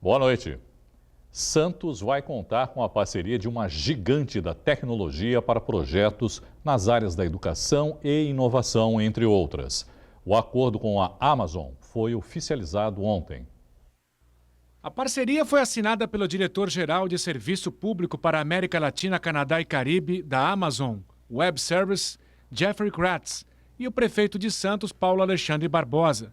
Boa noite. Santos vai contar com a parceria de uma gigante da tecnologia para projetos nas áreas da educação e inovação, entre outras. O acordo com a Amazon foi oficializado ontem. A parceria foi assinada pelo diretor-geral de Serviço Público para a América Latina, Canadá e Caribe da Amazon Web Services, Jeffrey Kratz, e o prefeito de Santos, Paulo Alexandre Barbosa.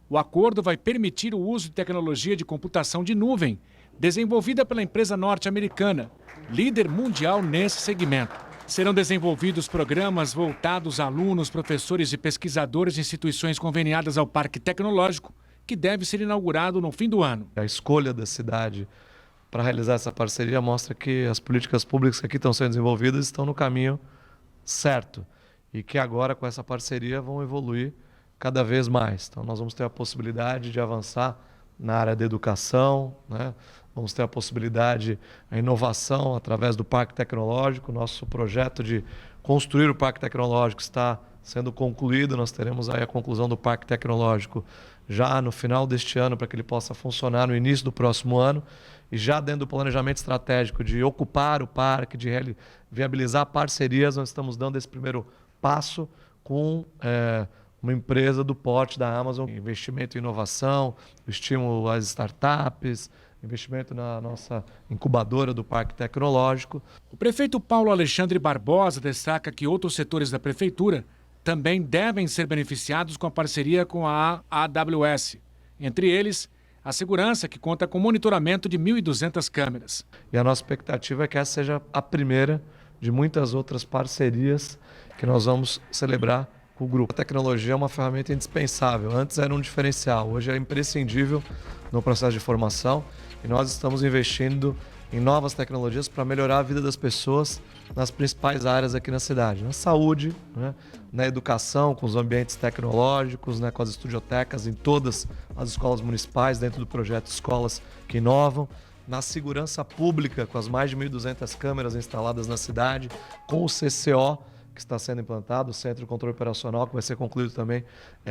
O acordo vai permitir o uso de tecnologia de computação de nuvem, desenvolvida pela empresa norte-americana, líder mundial nesse segmento. Serão desenvolvidos programas voltados a alunos, professores e pesquisadores de instituições conveniadas ao Parque Tecnológico, que deve ser inaugurado no fim do ano. A escolha da cidade para realizar essa parceria mostra que as políticas públicas que aqui estão sendo desenvolvidas estão no caminho certo e que agora com essa parceria vão evoluir cada vez mais. Então nós vamos ter a possibilidade de avançar na área da educação, né? Vamos ter a possibilidade, a inovação através do Parque Tecnológico. Nosso projeto de construir o Parque Tecnológico está sendo concluído. Nós teremos aí a conclusão do Parque Tecnológico já no final deste ano, para que ele possa funcionar no início do próximo ano. E já dentro do planejamento estratégico de ocupar o parque, de viabilizar parcerias, nós estamos dando esse primeiro passo com uma empresa do porte da Amazon. Investimento em inovação, estímulo às startups, investimento na nossa incubadora do Parque Tecnológico. O prefeito Paulo Alexandre Barbosa destaca que outros setores da prefeitura também devem ser beneficiados com a parceria com a AWS. Entre eles, a segurança, que conta com monitoramento de 1.200 câmeras. E a nossa expectativa é que essa seja a primeira de muitas outras parcerias que nós vamos celebrar com o grupo. A tecnologia é uma ferramenta indispensável. Antes era um diferencial, hoje é imprescindível no processo de formação. E nós estamos investindo em novas tecnologias para melhorar a vida das pessoas nas principais áreas aqui na cidade. Na saúde, né? Na educação, com os ambientes tecnológicos, né? Com as estudiotecas em todas as escolas municipais, dentro do projeto Escolas que Inovam. Na segurança pública, com as mais de 1.200 câmeras instaladas na cidade, com o CCO, que está sendo implantado, o Centro de Controle Operacional, que vai ser concluído também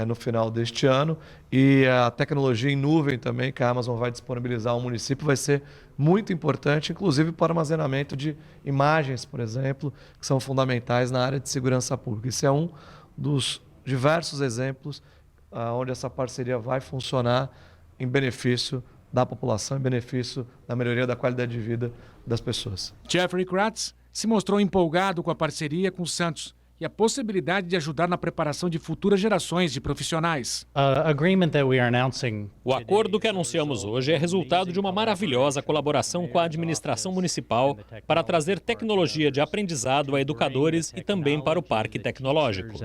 no final deste ano. E a tecnologia em nuvem também, que a Amazon vai disponibilizar ao município, vai ser muito importante, inclusive para armazenamento de imagens, por exemplo, que são fundamentais na área de segurança pública. Esse é um dos diversos exemplos onde essa parceria vai funcionar em benefício da população, em benefício da melhoria da qualidade de vida das pessoas. Jeffrey Kratz se mostrou empolgado com a parceria com o Santos e a possibilidade de ajudar na preparação de futuras gerações de profissionais. O acordo que anunciamos hoje é resultado de uma maravilhosa colaboração com a administração municipal para trazer tecnologia de aprendizado a educadores e também para o Parque Tecnológico.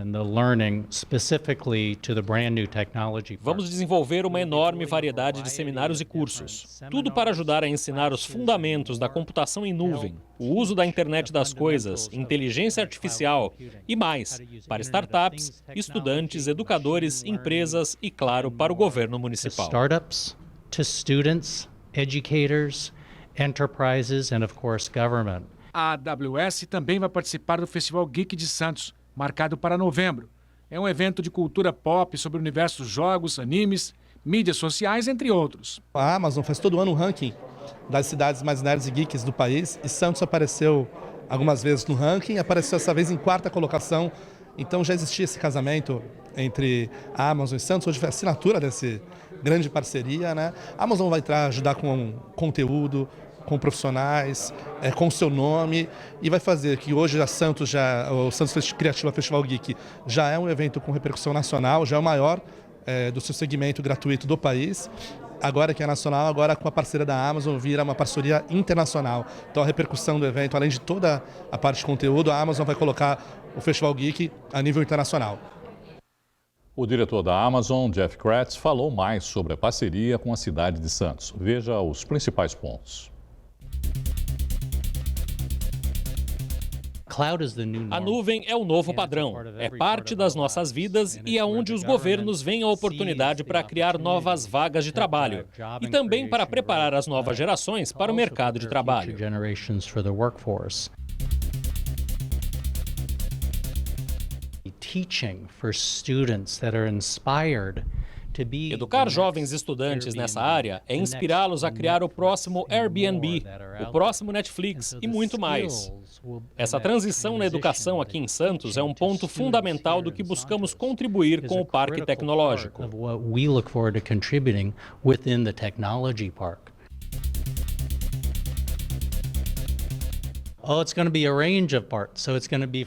Vamos desenvolver uma enorme variedade de seminários e cursos, tudo para ajudar a ensinar os fundamentos da computação em nuvem, o uso da internet das coisas, inteligência artificial e mais, para startups, estudantes, educadores, empresas e, claro, para o governo municipal. Startups, to students, educators, enterprises and of course government. A AWS também vai participar do Festival Geek de Santos, marcado para novembro. É um evento de cultura pop sobre o universo dos jogos, animes, mídias sociais, entre outros. A Amazon faz todo ano um ranking das cidades mais nerds e geeks do país e Santos apareceu algumas vezes no ranking, apareceu essa vez em 4ª colocação. Então já existia esse casamento entre a Amazon e Santos, hoje foi a assinatura dessa grande parceria, né? A Amazon vai ajudar com conteúdo, com profissionais, com o seu nome, e vai fazer que hoje o Santos Criativa Festival Geek já é um evento com repercussão nacional, já é o maior do seu segmento gratuito do país. Agora que é nacional, agora com a parceria da Amazon vira uma parceria internacional. Então a repercussão do evento, além de toda a parte de conteúdo, a Amazon vai colocar o Festival Geek a nível internacional. O diretor da Amazon, Jeff Kratz, falou mais sobre a parceria com a cidade de Santos. Veja os principais pontos. A nuvem é o novo padrão, é parte das nossas vidas e é onde os governos veem a oportunidade para criar novas vagas de trabalho e também para preparar as novas gerações para o mercado de trabalho. Teaching for students that are inspired Educar jovens estudantes nessa área é inspirá-los a criar o próximo Airbnb, o próximo Netflix e muito mais. Essa transição na educação aqui em Santos é um ponto fundamental do que buscamos contribuir com o Parque Tecnológico.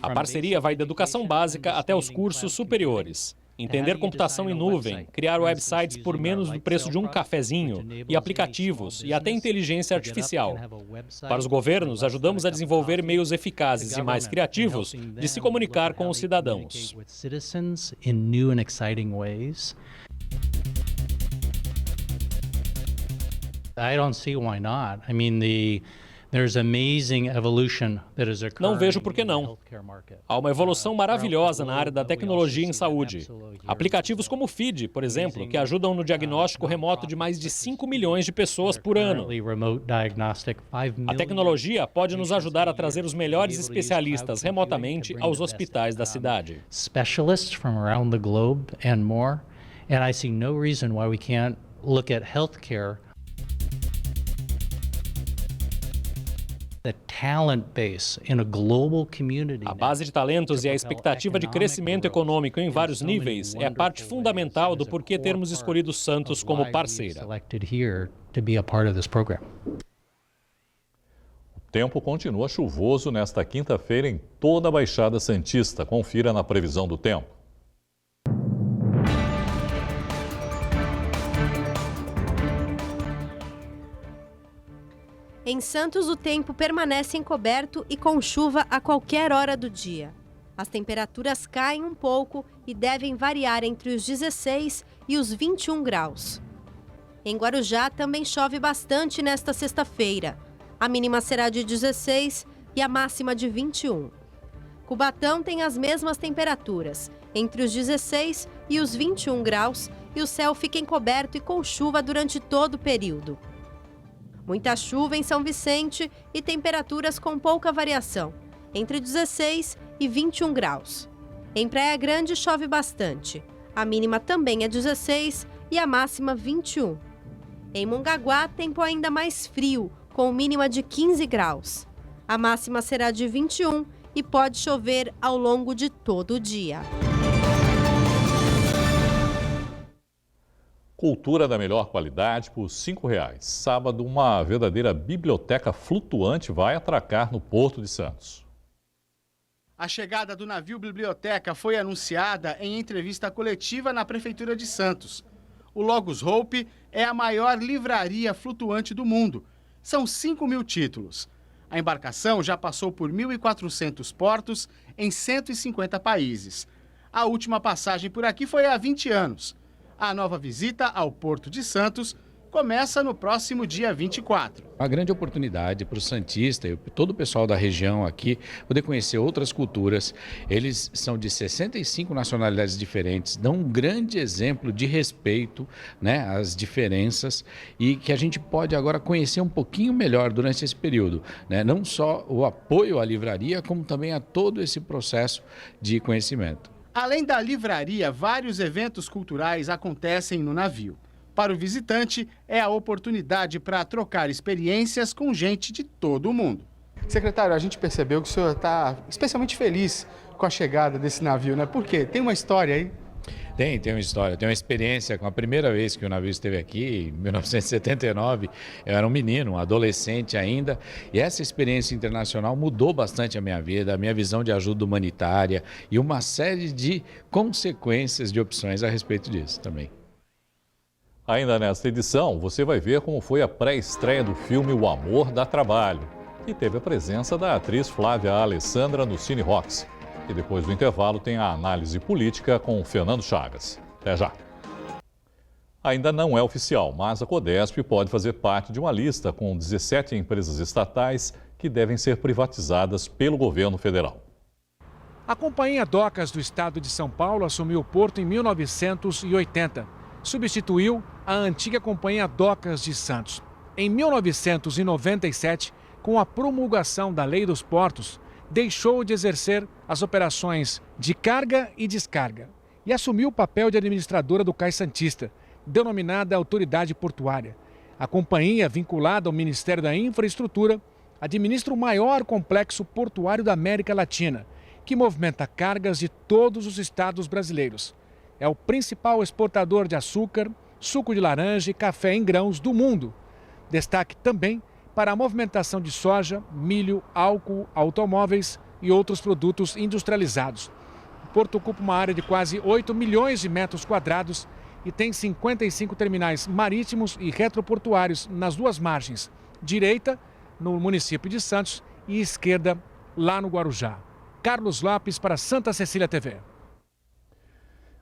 A parceria vai da educação básica até os cursos superiores. Entender computação em nuvem, criar websites por menos do preço de um cafezinho, e aplicativos, e até inteligência artificial. Para os governos, ajudamos a desenvolver meios eficazes e mais criativos de se comunicar com os cidadãos. Não vejo por que não. Há uma evolução maravilhosa na área da tecnologia em saúde. Aplicativos como o FEED, por exemplo, que ajudam no diagnóstico remoto de mais de 5 milhões de pessoas por ano. A tecnologia pode nos ajudar a trazer os melhores especialistas remotamente aos hospitais da cidade. Specialists from around the globe and more, and I see no reason why we can't look at healthcare. A base de talentos e a expectativa de crescimento econômico em vários níveis é a parte fundamental do porquê termos escolhido Santos como parceira. O tempo continua chuvoso nesta quinta-feira em toda a Baixada Santista. Confira na previsão do tempo. Em Santos, o tempo permanece encoberto e com chuva a qualquer hora do dia. As temperaturas caem um pouco e devem variar entre os 16 e os 21 graus. Em Guarujá, também chove bastante nesta sexta-feira. A mínima será de 16 e a máxima de 21. Cubatão tem as mesmas temperaturas, entre os 16 e os 21 graus, e o céu fica encoberto e com chuva durante todo o período. Muita chuva em São Vicente e temperaturas com pouca variação, entre 16 e 21 graus. Em Praia Grande chove bastante. A mínima também é 16 e a máxima 21. Em Mongaguá, tempo ainda mais frio, com mínima de 15 graus. A máxima será de 21 e pode chover ao longo de todo o dia. Cultura da melhor qualidade por R$ 5,00. Sábado, uma verdadeira biblioteca flutuante vai atracar no Porto de Santos. A chegada do navio biblioteca foi anunciada em entrevista coletiva na Prefeitura de Santos. O Logos Hope é a maior livraria flutuante do mundo. São 5.000 títulos. A embarcação já passou por 1.400 portos em 150 países. A última passagem por aqui foi há 20 anos. A nova visita ao Porto de Santos começa no próximo dia 24. Uma grande oportunidade para o santista e todo o pessoal da região aqui poder conhecer outras culturas. Eles são de 65 nacionalidades diferentes, dão um grande exemplo de respeito, né, às diferenças, e que a gente pode agora conhecer um pouquinho melhor durante esse período, né? Não só o apoio à livraria, como também a todo esse processo de conhecimento. Além da livraria, vários eventos culturais acontecem no navio. Para o visitante, é a oportunidade para trocar experiências com gente de todo o mundo. Secretário, a gente percebeu que o senhor está especialmente feliz com a chegada desse navio, né? Por quê? Tem uma história aí? Tem uma história, tem uma experiência com a primeira vez que o navio esteve aqui, em 1979, eu era um menino, um adolescente ainda, e essa experiência internacional mudou bastante a minha vida, a minha visão de ajuda humanitária e uma série de consequências de opções a respeito disso também. Ainda nesta edição, você vai ver como foi a pré-estreia do filme O Amor Dá Trabalho, que teve a presença da atriz Flávia Alessandra no Cine Rocks. E depois do intervalo tem a análise política com Fernando Chagas. Até já. Ainda não é oficial, mas a Codesp pode fazer parte de uma lista com 17 empresas estatais que devem ser privatizadas pelo governo federal. A Companhia Docas do Estado de São Paulo assumiu o porto em 1980. Substituiu a antiga Companhia Docas de Santos. Em 1997, com a promulgação da Lei dos Portos, deixou de exercer as operações de carga e descarga e assumiu o papel de administradora do Cais Santista, denominada Autoridade Portuária. A companhia, vinculada ao Ministério da Infraestrutura, administra o maior complexo portuário da América Latina, que movimenta cargas de todos os estados brasileiros. É o principal exportador de açúcar, suco de laranja e café em grãos do mundo. Destaque também para a movimentação de soja, milho, álcool, automóveis e outros produtos industrializados. O porto ocupa uma área de quase 8 milhões de metros quadrados e tem 55 terminais marítimos e retroportuários nas duas margens, direita no município de Santos e esquerda lá no Guarujá. Carlos Lopes para Santa Cecília TV.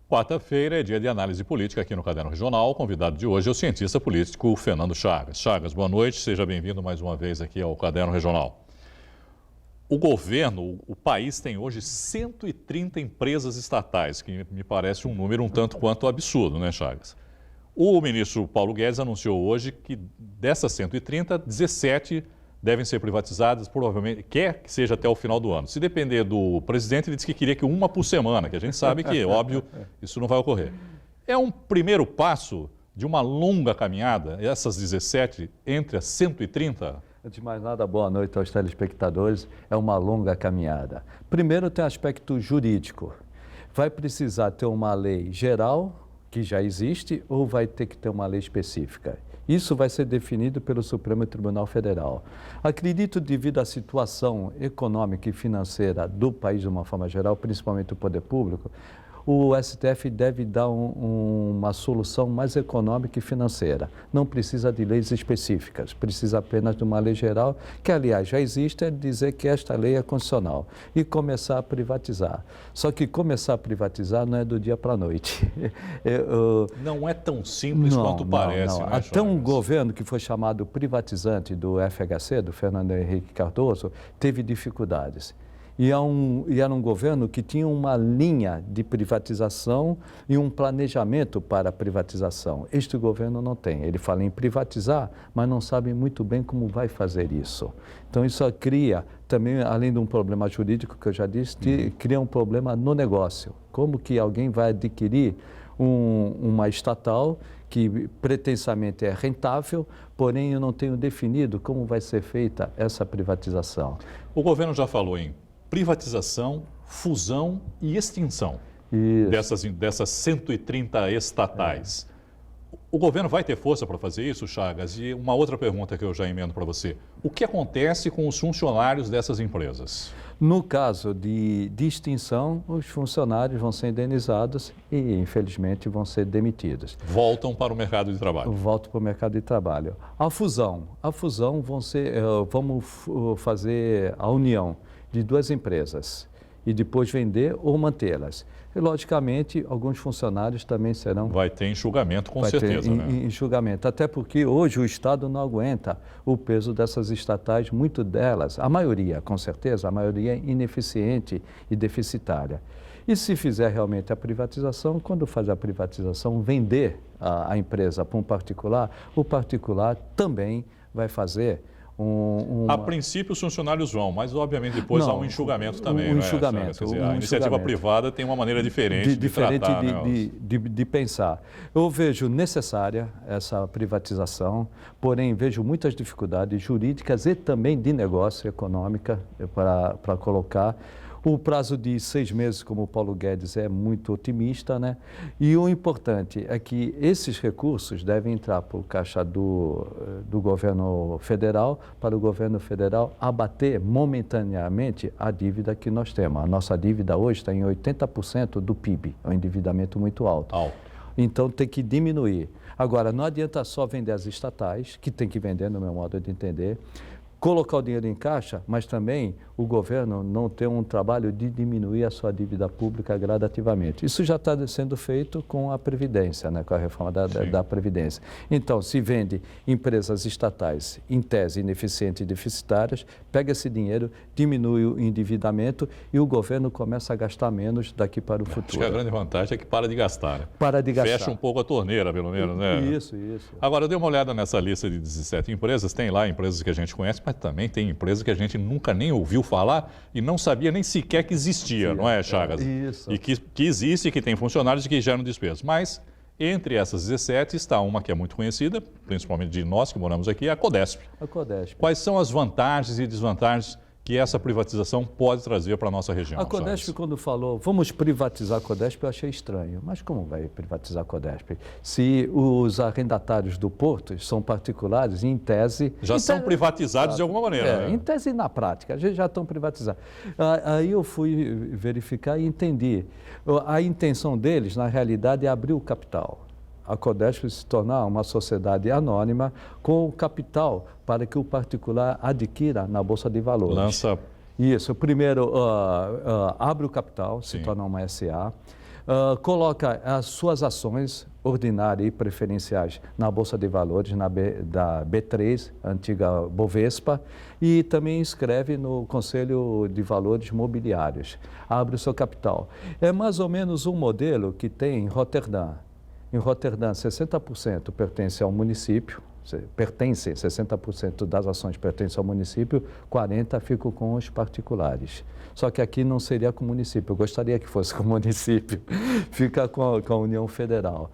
Quarta-feira é dia de análise política aqui no Caderno Regional. O convidado de hoje é o cientista político Fernando Chagas. Chagas, boa noite, seja bem-vindo mais uma vez aqui ao Caderno Regional. O governo, o país tem hoje 130 empresas estatais, que me parece um número um tanto quanto absurdo, né, Chagas? O ministro Paulo Guedes anunciou hoje que dessas 130, 17 devem ser privatizadas, provavelmente, quer que seja até o final do ano. Se depender do presidente, ele disse que queria que uma por semana, que a gente sabe que, óbvio, isso não vai ocorrer. É um primeiro passo de uma longa caminhada, essas 17 entre as 130? Antes de mais nada, boa noite aos telespectadores. É uma longa caminhada. Primeiro tem o aspecto jurídico. Vai precisar ter uma lei geral, que já existe, ou vai ter que ter uma lei específica? Isso vai ser definido pelo Supremo Tribunal Federal. Acredito, devido à situação econômica e financeira do país de uma forma geral, principalmente o poder público, o STF deve dar uma solução mais econômica e financeira. Não precisa de leis específicas, precisa apenas de uma lei geral, que aliás já existe, é dizer que esta lei é constitucional, e começar a privatizar. Só que começar a privatizar não é do dia para a noite. Não é tão simples quanto parece. Não. Né, até um governo que foi chamado privatizante do FHC, do Fernando Henrique Cardoso, teve dificuldades. E era um governo que tinha uma linha de privatização e um planejamento para a privatização. Este governo não tem. Ele fala em privatizar, mas não sabe muito bem como vai fazer isso. Então, isso cria também, além de um problema jurídico que eu já disse, cria um problema no negócio. Como que alguém vai adquirir uma estatal que pretensamente é rentável, porém eu não tenho definido como vai ser feita essa privatização. O governo já falou em privatização, fusão e extinção dessas 130 estatais. O governo vai ter força para fazer isso, Chagas? E uma outra pergunta que eu já emendo para você. O que acontece com os funcionários dessas empresas? No caso de extinção, os funcionários vão ser indenizados e, infelizmente, vão ser demitidos. Voltam para o mercado de trabalho. Voltam para o mercado de trabalho. A fusão vamos fazer a união de duas empresas e depois vender ou mantê-las. E, logicamente, alguns funcionários também serão... Vai ter enxugamento, com certeza. Enxugamento, até porque hoje o Estado não aguenta o peso dessas estatais, muito delas, a maioria, com certeza, a maioria é ineficiente e deficitária. E se fizer realmente a privatização, quando faz a privatização, vender a empresa para um particular, o particular também vai fazer A princípio, os funcionários vão, mas obviamente depois há um enxugamento também. Enxugamento. A iniciativa privada tem uma maneira diferente de tratar, de pensar. Eu vejo necessária essa privatização, porém vejo muitas dificuldades jurídicas e também de negócio econômica para colocar. O prazo de 6 meses, como o Paulo Guedes, é muito otimista, né? E o importante é que esses recursos devem entrar para o caixa do governo federal, para o governo federal abater momentaneamente a dívida que nós temos. A nossa dívida hoje está em 80% do PIB, é um endividamento muito alto. Então tem que diminuir. Agora, não adianta só vender as estatais, que tem que vender, no meu modo de entender, colocar o dinheiro em caixa, mas também o governo não ter um trabalho de diminuir a sua dívida pública gradativamente. Isso já está sendo feito com a Previdência, né, com a reforma da Previdência. Então, se vende empresas estatais, em tese ineficientes e deficitárias, pega esse dinheiro, diminui o endividamento e o governo começa a gastar menos daqui para o futuro. Acho que a grande vantagem é que para de gastar. Né? Para de gastar. Fecha um pouco a torneira, pelo menos, né? Isso. Agora, eu dei uma olhada nessa lista de 17 empresas, tem lá empresas que a gente conhece, mas Mas também tem empresa que a gente nunca nem ouviu falar e não sabia nem sequer que existia, não é, Chagas? Isso. E que existe, que tem funcionários e que geram despesas. Mas entre essas 17 está uma que é muito conhecida, principalmente de nós que moramos aqui, a Codesp. A Codesp. Quais são as vantagens e desvantagens que essa privatização pode trazer para a nossa região? A Codesp, Chagas? quando falou, vamos privatizar a Codesp, eu achei estranho. Mas como vai privatizar a Codesp? Se os arrendatários do porto são particulares, em tese... Já são privatizados de alguma maneira. Né? Em tese e na prática, já estão privatizados. Aí eu fui verificar e entendi. A intenção deles, na realidade, é abrir o capital. A Codesp se tornar uma sociedade anônima com o capital para que o particular adquira na Bolsa de Valores. Lança... Isso. Primeiro, abre o capital, Sim. se torna uma SA, coloca as suas ações ordinárias e preferenciais na Bolsa de Valores, da B3, antiga Bovespa, e também inscreve no Conselho de Valores Mobiliários. Abre o seu capital. É mais ou menos um modelo que tem em Roterdã. Em Roterdã, 60% pertence ao município, 60% das ações pertencem ao município, 40% ficam com os particulares. Só que aqui não seria com o município, eu gostaria que fosse com o município, fica com a União Federal.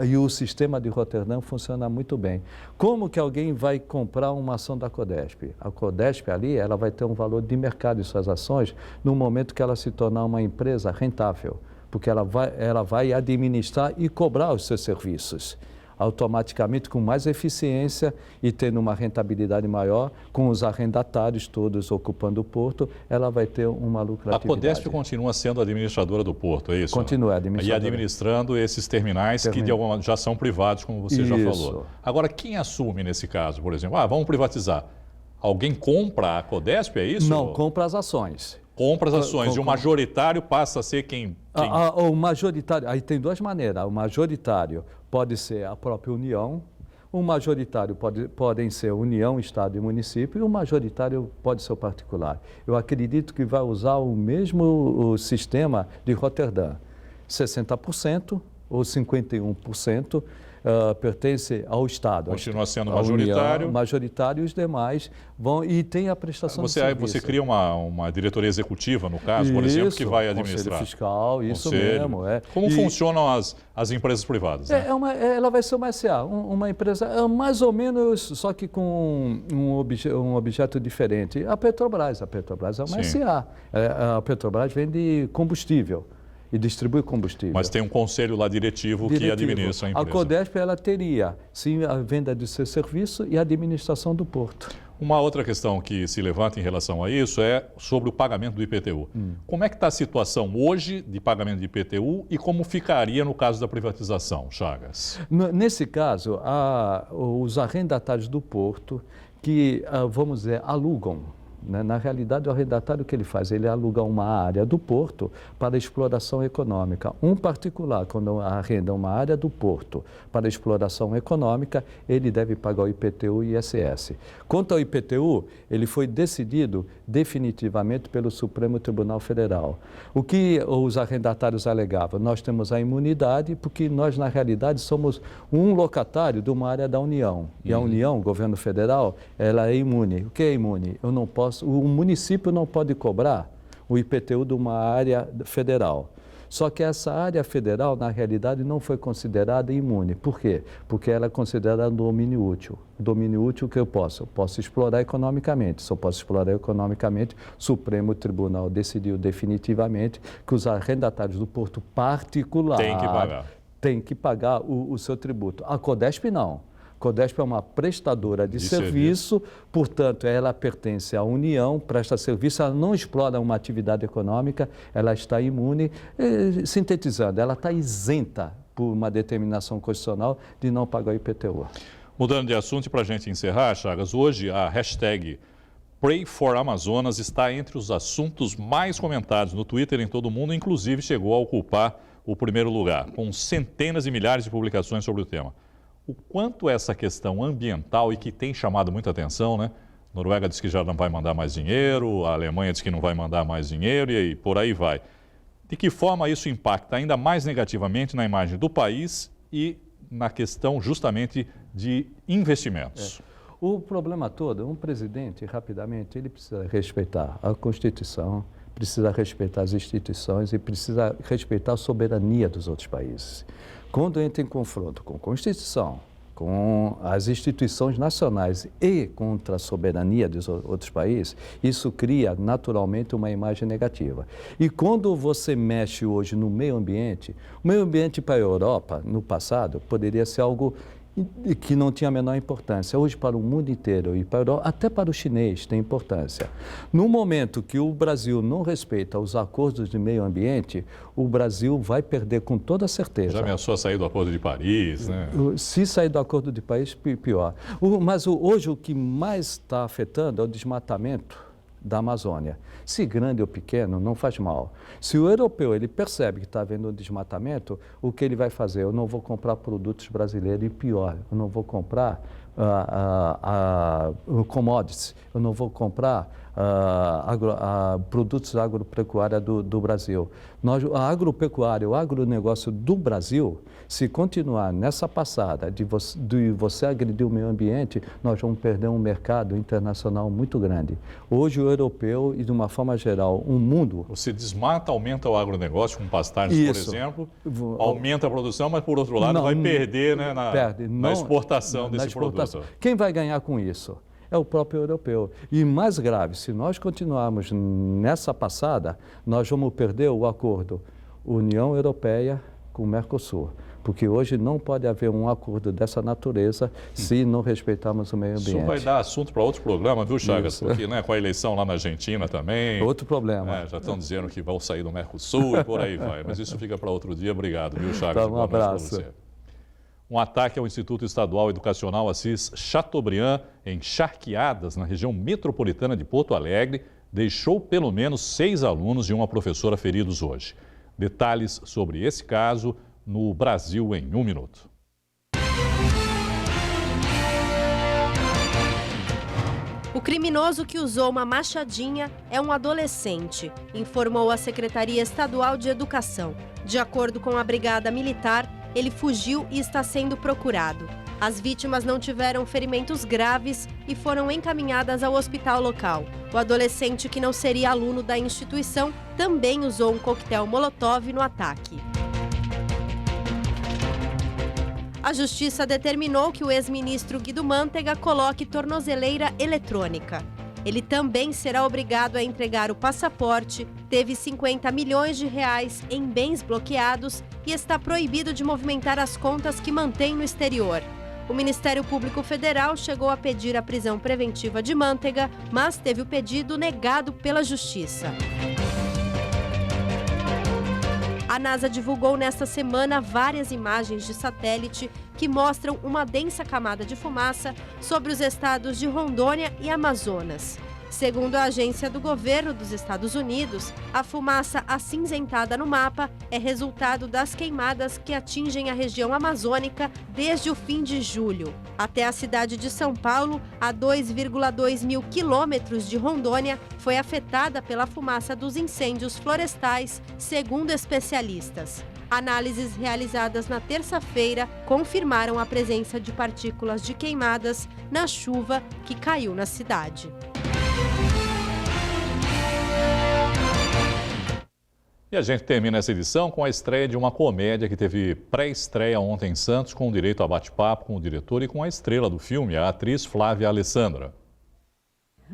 E o sistema de Roterdã funciona muito bem. Como que alguém vai comprar uma ação da Codesp? A Codesp ali, ela vai ter um valor de mercado em suas ações no momento que ela se tornar uma empresa rentável, porque ela vai administrar e cobrar os seus serviços automaticamente com mais eficiência e tendo uma rentabilidade maior, com os arrendatários todos ocupando o porto, ela vai ter uma lucratividade. A Codesp continua sendo administradora do porto, é isso? Continua administradora. E administrando esses terminais que já são privados, como você já falou. Agora, quem assume nesse caso, por exemplo? Vamos privatizar. Alguém compra a Codesp, é isso? Não, compra as ações. Compra as ações e o majoritário passa a ser quem... O majoritário, aí tem duas maneiras. O majoritário pode ser a própria União, o majoritário podem ser União, Estado e município, e o majoritário pode ser o particular. Eu acredito que vai usar o mesmo sistema de Roterdã. 60% ou 51% pertence ao Estado. Continua sendo majoritário. União, majoritário e os demais vão e tem a prestação de serviço. Você cria uma diretoria executiva, no caso, por exemplo, que vai administrar. Conselho fiscal, isso mesmo. Como funcionam as empresas privadas? Né? Ela vai ser uma SA, uma empresa mais ou menos, só que com um objeto diferente. A Petrobras é uma SA. A Petrobras vende combustível e distribui combustível. Mas tem um conselho lá diretivo que administra a empresa. A Codesp, ela teria, sim, a venda de seu serviço e a administração do porto. Uma outra questão que se levanta em relação a isso é sobre o pagamento do IPTU. Como é que está a situação hoje de pagamento de IPTU e como ficaria no caso da privatização, Chagas? Nesse caso, os arrendatários do porto que, vamos dizer, alugam. Na realidade, o arrendatário, o que ele faz? Ele aluga uma área do porto para exploração econômica. Um particular, quando arrenda uma área do porto para exploração econômica, ele deve pagar o IPTU e ISS. Quanto ao IPTU, ele foi decidido definitivamente pelo Supremo Tribunal Federal. O que os arrendatários alegavam? Nós temos a imunidade porque nós, na realidade, somos um locatário de uma área da União. E a União, o governo federal, ela é imune. O que é imune? Eu não posso... O município não pode cobrar o IPTU de uma área federal. Só que essa área federal, na realidade, não foi considerada imune. Por quê? Porque ela é considerada domínio útil. Domínio útil que eu posso? Eu posso explorar economicamente. Se eu posso explorar economicamente, o Supremo Tribunal decidiu definitivamente que os arrendatários do porto particular têm que pagar o seu tributo. A Codesp não. Codesp é uma prestadora de serviço, portanto, ela pertence à União, presta serviço, ela não explora uma atividade econômica, ela está imune, sintetizando, ela está isenta por uma determinação constitucional de não pagar o IPTU. Mudando de assunto e para a gente encerrar, Chagas, hoje a hashtag #PrayForAmazonas está entre os assuntos mais comentados no Twitter em todo o mundo, inclusive chegou a ocupar o primeiro lugar, com centenas e milhares de publicações sobre o tema. O quanto essa questão ambiental e que tem chamado muita atenção, né? A Noruega diz que já não vai mandar mais dinheiro, a Alemanha diz que não vai mandar mais dinheiro e aí, por aí vai. De que forma isso impacta ainda mais negativamente na imagem do país e na questão justamente de investimentos? O problema todo, um presidente, rapidamente, ele precisa respeitar a Constituição, precisa respeitar as instituições e precisa respeitar a soberania dos outros países. Quando entra em confronto com a Constituição, com as instituições nacionais e contra a soberania dos outros países, isso cria naturalmente uma imagem negativa. E quando você mexe hoje no meio ambiente, o meio ambiente para a Europa, no passado, poderia ser algo que não tinha a menor importância. Hoje, para o mundo inteiro e para a Europa, até para o chinês tem importância. No momento que o Brasil não respeita os acordos de meio ambiente, o Brasil vai perder com toda certeza. Já ameaçou sair do Acordo de Paris, né? Se sair do Acordo de Paris, pior. Mas hoje o que mais está afetando é o desmatamento da Amazônia. Se grande ou pequeno, não faz mal. Se o europeu ele percebe que está havendo um desmatamento, o que ele vai fazer? Eu não vou comprar produtos brasileiros e pior, eu não vou comprar commodities, eu não vou comprar produtos agropecuária do Brasil. A agropecuária, o agronegócio do Brasil, se continuar nessa passada de você agredir o meio ambiente, nós vamos perder um mercado internacional muito grande. Hoje o europeu e de uma forma geral, o mundo... Você desmata, aumenta o agronegócio com pastagens, por exemplo, aumenta a produção, mas por outro lado vai perder, né, na exportação desse produto. Quem vai ganhar com isso? É o próprio europeu. E mais grave, se nós continuarmos nessa passada, nós vamos perder o acordo União Europeia com o Mercosul. Porque hoje não pode haver um acordo dessa natureza se não respeitarmos o meio ambiente. Isso vai dar assunto para outro programa, viu, Chagas? Isso. Porque com a eleição lá na Argentina também... Outro problema. Já estão dizendo que vão sair do Mercosul e por aí vai. Mas isso fica para outro dia. Obrigado, viu, Chagas? Um abraço. Um ataque ao Instituto Estadual Educacional Assis Chateaubriand, em Charqueadas, na região metropolitana de Porto Alegre, deixou pelo menos 6 alunos e uma professora feridos hoje. Detalhes sobre esse caso no Brasil em 1 minuto. O criminoso que usou uma machadinha é um adolescente, informou a Secretaria Estadual de Educação. De acordo com a Brigada Militar, ele fugiu e está sendo procurado. As vítimas não tiveram ferimentos graves e foram encaminhadas ao hospital local. O adolescente, que não seria aluno da instituição, também usou um coquetel Molotov no ataque. A Justiça determinou que o ex-ministro Guido Mantega coloque tornozeleira eletrônica. Ele também será obrigado a entregar o passaporte, teve 50 milhões de reais em bens bloqueados e está proibido de movimentar as contas que mantém no exterior. O Ministério Público Federal chegou a pedir a prisão preventiva de Mantega, mas teve o pedido negado pela Justiça. A NASA divulgou nesta semana várias imagens de satélite que mostram uma densa camada de fumaça sobre os estados de Rondônia e Amazonas. Segundo a agência do governo dos Estados Unidos, a fumaça acinzentada no mapa é resultado das queimadas que atingem a região amazônica desde o fim de julho. Até a cidade de São Paulo, a 2,2 mil quilômetros de Rondônia, foi afetada pela fumaça dos incêndios florestais, segundo especialistas. Análises realizadas na terça-feira confirmaram a presença de partículas de queimadas na chuva que caiu na cidade. E a gente termina essa edição com a estreia de uma comédia que teve pré-estreia ontem em Santos, com direito a bate-papo com o diretor e com a estrela do filme, a atriz Flávia Alessandra.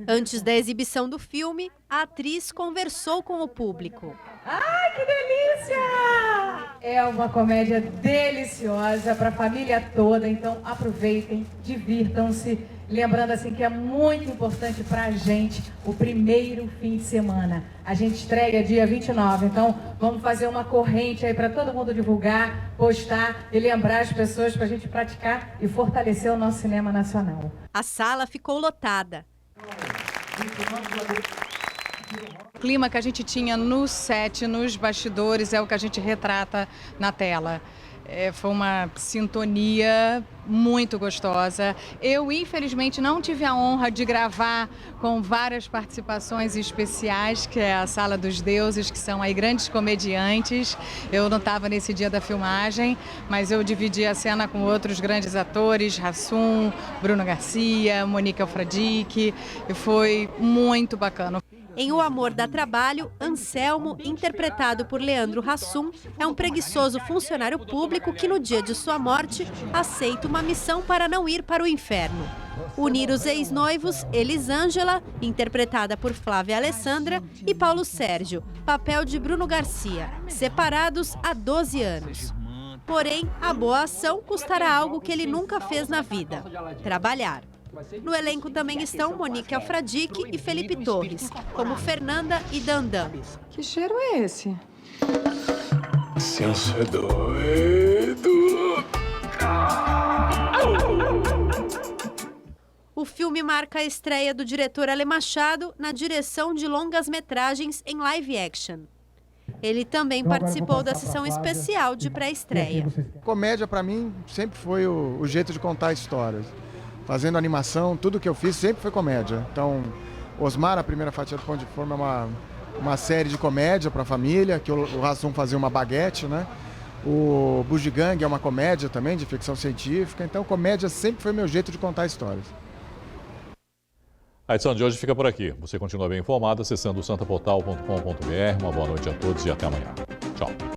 Antes da exibição do filme, a atriz conversou com o público. Ai, que delícia! É uma comédia deliciosa para a família toda, então aproveitem, divirtam-se. Lembrando assim que é muito importante para a gente o primeiro fim de semana. A gente estreia dia 29, então vamos fazer uma corrente aí para todo mundo divulgar, postar e lembrar as pessoas para a gente praticar e fortalecer o nosso cinema nacional. A sala ficou lotada. O clima que a gente tinha no set, nos bastidores, é o que a gente retrata na tela. Foi uma sintonia muito gostosa. Eu, infelizmente, não tive a honra de gravar com várias participações especiais, que é a Sala dos Deuses, que são aí grandes comediantes. Eu não estava nesse dia da filmagem, mas eu dividi a cena com outros grandes atores, Hassum, Bruno Garcia, Monique Alfradique, e foi muito bacana. Em O Amor Dá Trabalho, Anselmo, interpretado por Leandro Hassum, é um preguiçoso funcionário público que no dia de sua morte aceita uma missão para não ir para o inferno. Unir os ex-noivos Elisângela, interpretada por Flávia Alessandra, e Paulo Sérgio, papel de Bruno Garcia, separados há 12 anos. Porém, a boa ação custará algo que ele nunca fez na vida: trabalhar. No elenco também estão Monique Alfradique e Felipe Torres, como Fernanda e Dandan. Que cheiro é esse? Senso é doido. O filme marca a estreia do diretor Ale Machado na direção de longas-metragens em live action. Ele também participou da sessão especial de pré-estreia. Comédia, para mim, sempre foi o jeito de contar histórias. Fazendo animação, tudo que eu fiz sempre foi comédia. Então, Osmar, a primeira fatia do Pão de Forma, é uma série de comédia para a família, que o Hassum fazia uma baguete, né? O Bugiganga é uma comédia também, de ficção científica. Então, comédia sempre foi meu jeito de contar histórias. A edição de hoje fica por aqui. Você continua bem informado acessando santaportal.com.br. Uma boa noite a todos e até amanhã. Tchau.